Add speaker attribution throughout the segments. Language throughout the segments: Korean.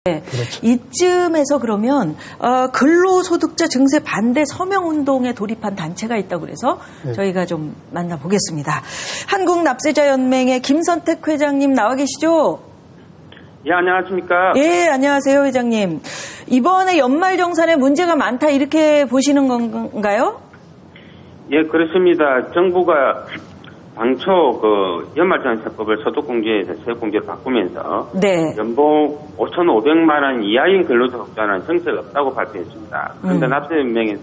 Speaker 1: 그렇죠.
Speaker 2: 이쯤에서 그러면 근로소득자 증세 반대 서명운동에 돌입한 단체가 있다고 그래서 저희가 좀 만나보겠습니다. 한국납세자연맹의 김선택 회장님 나와 계시죠?
Speaker 3: 예, 안녕하십니까?
Speaker 2: 예, 안녕하세요, 회장님. 이번에 연말정산에 문제가 많다 이렇게 보시는 건가요?
Speaker 3: 예, 그렇습니다. 정부가 당초 연말정산세법을 소득공제에서 세액공제로 바꾸면서
Speaker 2: 네.
Speaker 3: 연봉 5,500만 원 이하인 근로소득자는 정책 없다고 발표했습니다. 그런데 납세연맹에서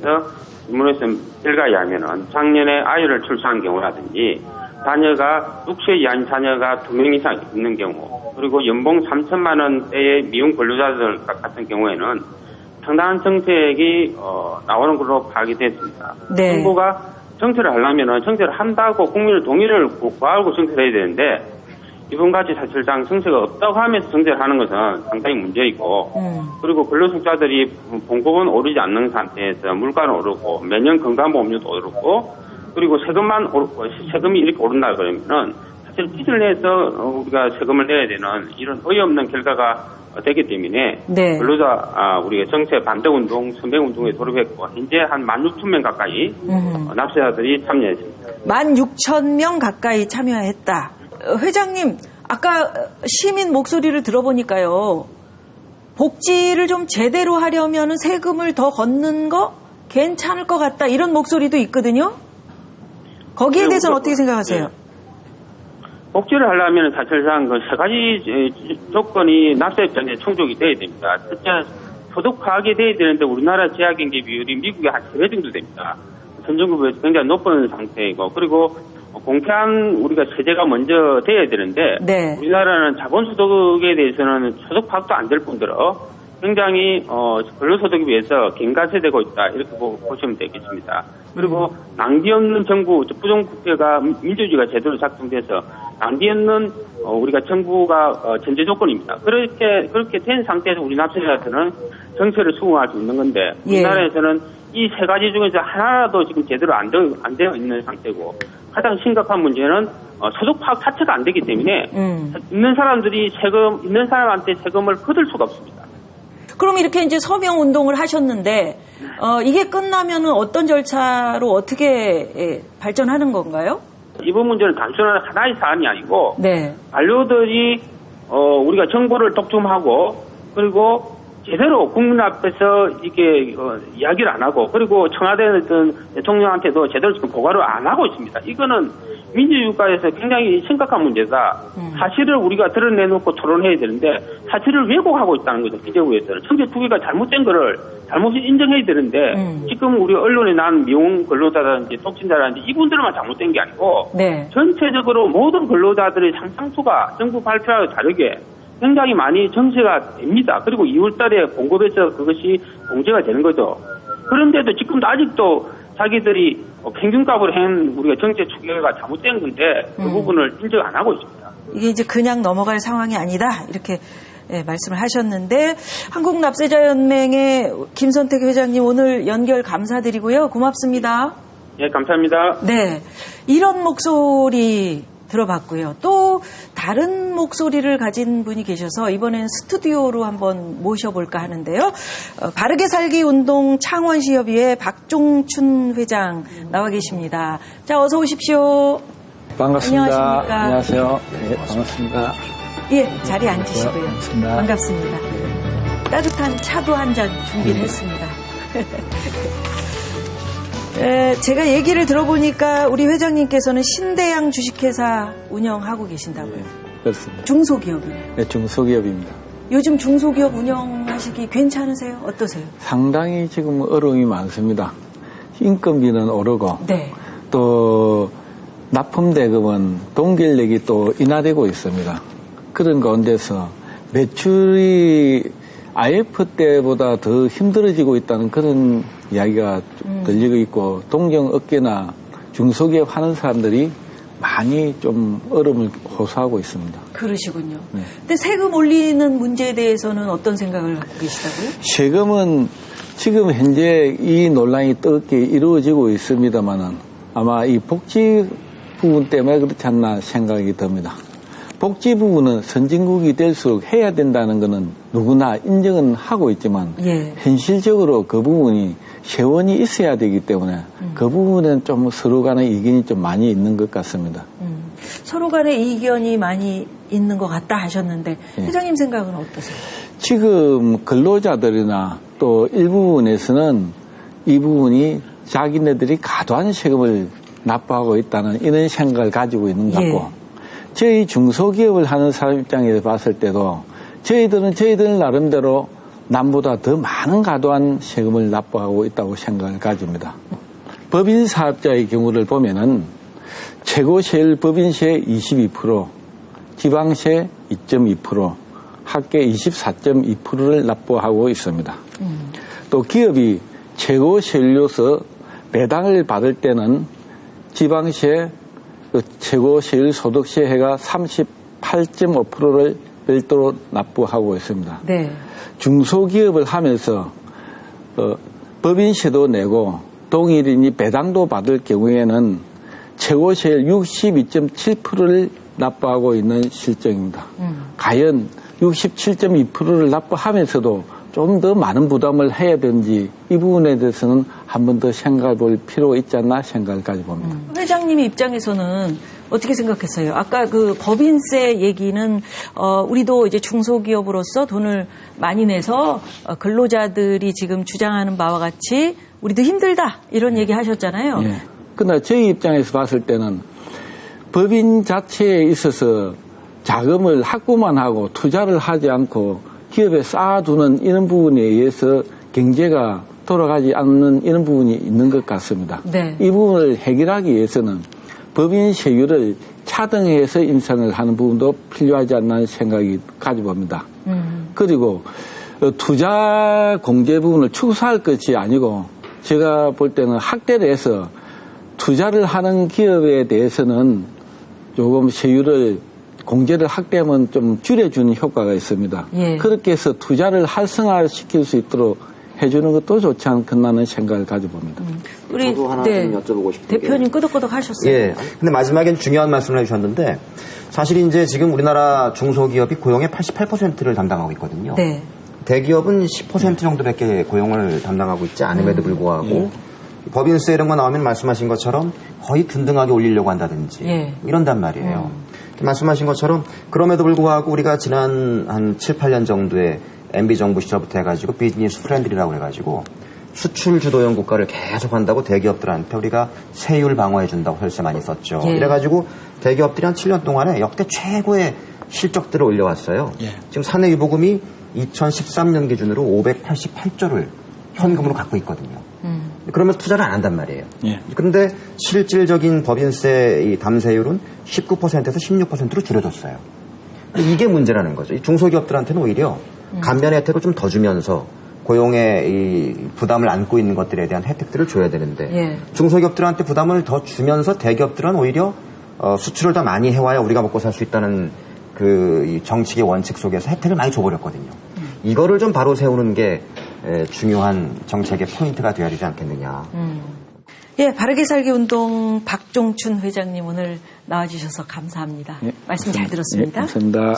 Speaker 3: 신문에서 결과에 하면은 작년에 아이를 출산한 경우라든지 자녀가 6세 이하인 자녀가 2명 이상 있는 경우, 그리고 연봉 3천만 원대의 미혼 근로자들 같은 경우에는 상당한 정책이 나오는 걸로 파악이 됐습니다.
Speaker 2: 네.
Speaker 3: 정부가 정책을 하려면 정책을 한다고 국민의 동의를 구하고 정책을 해야 되는데 이번같이 사실상 정책가 없다고 하면서 정책을 하는 것은 상당히 문제이고 그리고 근로소득자들이 봉급은 오르지 않는 상태에서 물가는 오르고 매년 건강보험료도 오르고 그리고 세금이 이렇게 오른다 그러면은 사실 빚을 내서 우리가 세금을 내야 되는 이런 어이없는 결과가 되기 때문에
Speaker 2: 네.
Speaker 3: 근로자 우리가 정책 반대운동, 선배운동에 돌입했고 현재 한 16,000명 가까이 납세자들이 참여했습니다.
Speaker 2: 16,000명 가까이 참여했다. 회장님, 아까 시민 목소리를 들어보니까요. 복지를 좀 제대로 하려면 세금을 더 걷는 거 괜찮을 것 같다 이런 목소리도 있거든요. 거기에 대해서는 어떻게 생각하세요?
Speaker 3: 네. 복지를 하려면 사실상 그 세 가지 조건이 납세 입장에 충족이 돼야 됩니다. 첫째, 소득 파악이 돼야 되는데 우리나라 재학경제 비율이 미국의 한 3배 정도 됩니다. 선진국에서 굉장히 높은 상태이고, 그리고 공평한 우리가 세제가 먼저 돼야 되는데,
Speaker 2: 네.
Speaker 3: 우리나라는 자본소득에 대해서는 소득 파악도 안 될 뿐더러 굉장히 근로소득에 비해서 경과세되고 있다 이렇게 보시면 되겠습니다. 그리고 낭비 없는 정부, 부정국회가 민주주의가 제대로 작동돼서 낭비 없는 우리가 정부가 전제 조건입니다. 그렇게 된 상태에서 우리 납세자들은 정책을 수긍할 수 있는 건데 우리나라에서는 이 세 가지 중에서 하나라도 지금 제대로 안 되어 있는 상태고 가장 심각한 문제는 소득 파악 자체가 안 되기 때문에 있는 사람한테 세금을 거둘 수가 없습니다.
Speaker 2: 그럼 이렇게 이제 서명 운동을 하셨는데 이게 끝나면은 어떤 절차로 어떻게 발전하는 건가요? 이번
Speaker 3: 문제는 단순한 하나의 사안이 아니고
Speaker 2: 네.
Speaker 3: 관료들이 우리가 정보를 독점하고 그리고 제대로 국민 앞에서 이게 이야기를 안 하고 그리고 청와대 대통령한테도 제대로 지금 보고를 안 하고 있습니다. 이거는 민주주의국가에서 굉장히 심각한 문제다. 사실을 우리가 드러내놓고 토론해야 되는데 사실을 왜곡하고 있다는 거죠. 기재부에서는. 청재 투기가 잘못된 거를 잘못이 인정해야 되는데 지금 우리 언론에 난 미용 근로자라든지 독신자라든지 이분들만 잘못된 게 아니고
Speaker 2: 네.
Speaker 3: 전체적으로 모든 근로자들의 상당수가 정부 발표와 다르게 굉장히 많이 정체가 됩니다. 그리고 2월 달에 봉급에서 그것이 공제가 되는 거죠. 그런데도 지금도 아직도 자기들이 평균값으로 한 우리가 정체 추계가 잘못된 건데 그 부분을 인정 안 하고 있습니다.
Speaker 2: 이게 이제 그냥 넘어갈 상황이 아니다 이렇게 말씀을 하셨는데 한국납세자연맹의 김선택 회장님 오늘 연결 감사드리고요. 고맙습니다.
Speaker 3: 네, 감사합니다.
Speaker 2: 네, 이런 목소리 들어봤고요. 또 다른 목소리를 가진 분이 계셔서 이번엔 스튜디오로 한번 모셔볼까 하는데요. 바르게 살기 운동 창원시협의회 박종춘 회장 나와 계십니다. 자, 어서 오십시오.
Speaker 1: 반갑습니다.
Speaker 2: 안녕하십니까.
Speaker 1: 안녕하세요. 네, 반갑습니다.
Speaker 2: 예, 자리에 앉으시고요.
Speaker 1: 반갑습니다.
Speaker 2: 반갑습니다. 따뜻한 차도 한 잔 준비를 했습니다. 제가 얘기를 들어보니까 우리 회장님께서는 신대양 주식회사 운영하고 계신다고요.
Speaker 1: 네, 그렇습니다.
Speaker 2: 중소기업이요.
Speaker 1: 네, 중소기업입니다.
Speaker 2: 요즘 중소기업 운영하시기 괜찮으세요? 어떠세요?
Speaker 1: 상당히 지금 어려움이 많습니다. 인건비는 오르고
Speaker 2: 네.
Speaker 1: 또 납품대금은 동결력이 또 인하되고 있습니다. 그런 가운데서 매출이 IF 때보다 더 힘들어지고 있다는 그런 이야기가 들리고 있고 동경업계나 중소기업 하는 사람들이 많이 좀 어려움을 호소하고 있습니다.
Speaker 2: 그러시군요.
Speaker 1: 네.
Speaker 2: 근데 세금 올리는 문제에 대해서는 어떤 생각을 갖고 계시다고요?
Speaker 1: 세금은 지금 현재 이 논란이 뜨겁게 이루어지고 있습니다만은 아마 이 복지 부분 때문에 그렇지 않나 생각이 듭니다. 복지 부분은 선진국이 될수록 해야 된다는 것은 누구나 인정은 하고 있지만
Speaker 2: 예.
Speaker 1: 현실적으로 그 부분이 세원이 있어야 되기 때문에 그 부분은 좀 서로 간의 의견이 좀 많이 있는 것 같습니다.
Speaker 2: 서로 간의 이견이 많이 있는 것 같다 하셨는데
Speaker 1: 예.
Speaker 2: 회장님 생각은 어떠세요?
Speaker 1: 지금 근로자들이나 또 일부분에서는 이 부분이 자기네들이 과도한 세금을 납부하고 있다는 이런 생각을 가지고 있는 것 같고 저희 중소기업을 하는 사람 입장에서 봤을 때도 저희들 나름대로 남보다 더 많은 과도한 세금을 납부하고 있다고 생각을 가집니다. 법인 사업자의 경우를 보면은 최고세율 법인세 22%, 지방세 2.2%, 합계 24.2%를 납부하고 있습니다. 또 기업이 최고세율로서 배당을 받을 때는 지방세, 최고세율 소득세가 38.5%를 별도로 납부하고 있습니다.
Speaker 2: 네.
Speaker 1: 중소기업을 하면서 법인세도 내고 동일인이 배당도 받을 경우에는 최고세율 62.7%를 납부하고 있는 실정입니다. 과연 67.2%를 납부하면서도 좀 더 많은 부담을 해야 되는지 이 부분에 대해서는 한 번 더 생각해 볼 필요가 있지 않나 생각을 가지고 봅니다.
Speaker 2: 회장님 입장에서는 어떻게 생각했어요? 아까 그 법인세 얘기는 우리도 이제 중소기업으로서 돈을 많이 내서 근로자들이 지금 주장하는 바와 같이 우리도 힘들다 이런 얘기 하셨잖아요.
Speaker 1: 예. 그러나 저희 입장에서 봤을 때는 법인 자체에 있어서 자금을 확보만 하고 투자를 하지 않고 기업에 쌓아두는 이런 부분에 의해서 경제가 돌아가지 않는 이런 부분이 있는 것 같습니다.
Speaker 2: 네.
Speaker 1: 이 부분을 해결하기 위해서는 법인 세율을 차등해서 인상을 하는 부분도 필요하지 않나 생각이 가지고 봅니다. 그리고 투자 공제 부분을 축소할 것이 아니고 제가 볼 때는 확대를 해서 투자를 하는 기업에 대해서는 조금 세율을 공제를 확대하면 좀 줄여주는 효과가 있습니다.
Speaker 2: 예.
Speaker 1: 그렇게 해서 투자를 활성화시킬 수 있도록 해주는 것도 좋지 않겠나는 생각을 가져봅니다.
Speaker 2: 우리
Speaker 4: 저도 하나 좀 여쭤보고 싶은 게.
Speaker 2: 대표님 끄덕끄덕 하셨어요.
Speaker 4: 예. 근데 마지막엔 중요한 말씀을 해주셨는데 사실 이제 지금 우리나라 중소기업이 고용의 88%를 담당하고 있거든요.
Speaker 2: 네.
Speaker 4: 대기업은 10% 정도밖에 고용을 담당하고 있지 않음에도 불구하고 법인세 이런 거 나오면 말씀하신 것처럼 거의 균등하게 올리려고 한다든지
Speaker 2: 예.
Speaker 4: 이런단 말이에요. 말씀하신 것처럼 그럼에도 불구하고 우리가 지난 한 7, 8년 정도에 MB 정부 시절부터 해가지고 비즈니스 프렌들이라고 해가지고 수출 주도형 국가를 계속 한다고 대기업들한테 우리가 세율 방어해준다고 혈세 많이 썼죠.
Speaker 2: 예.
Speaker 4: 이래가지고 대기업들이 한 7년 동안에 역대 최고의 실적들을 올려왔어요.
Speaker 1: 예.
Speaker 4: 지금 사내유보금이 2013년 기준으로 588조를 현금으로 갖고 있거든요. 그러면 투자를 안 한단 말이에요.
Speaker 1: 예.
Speaker 4: 그런데 실질적인 법인세 이 담세율은 19%에서 16%로 줄여줬어요. 이게 문제라는 거죠. 이 중소기업들한테는 오히려 감면 혜택을 좀 더 주면서 고용의 이 부담을 안고 있는 것들에 대한 혜택들을 줘야 되는데
Speaker 2: 예.
Speaker 4: 중소기업들한테 부담을 더 주면서 대기업들은 오히려 수출을 더 많이 해와야 우리가 먹고 살 수 있다는 이 정책의 원칙 속에서 혜택을 많이 줘버렸거든요. 이거를 좀 바로 세우는 게 중요한 정책의 포인트가 되어야 되지 않겠느냐.
Speaker 2: 예, 바르게 살기 운동 박종춘 회장님 오늘 나와주셔서 감사합니다.
Speaker 1: 예,
Speaker 2: 말씀 잘 들었습니다.
Speaker 1: 예, 감사합니다.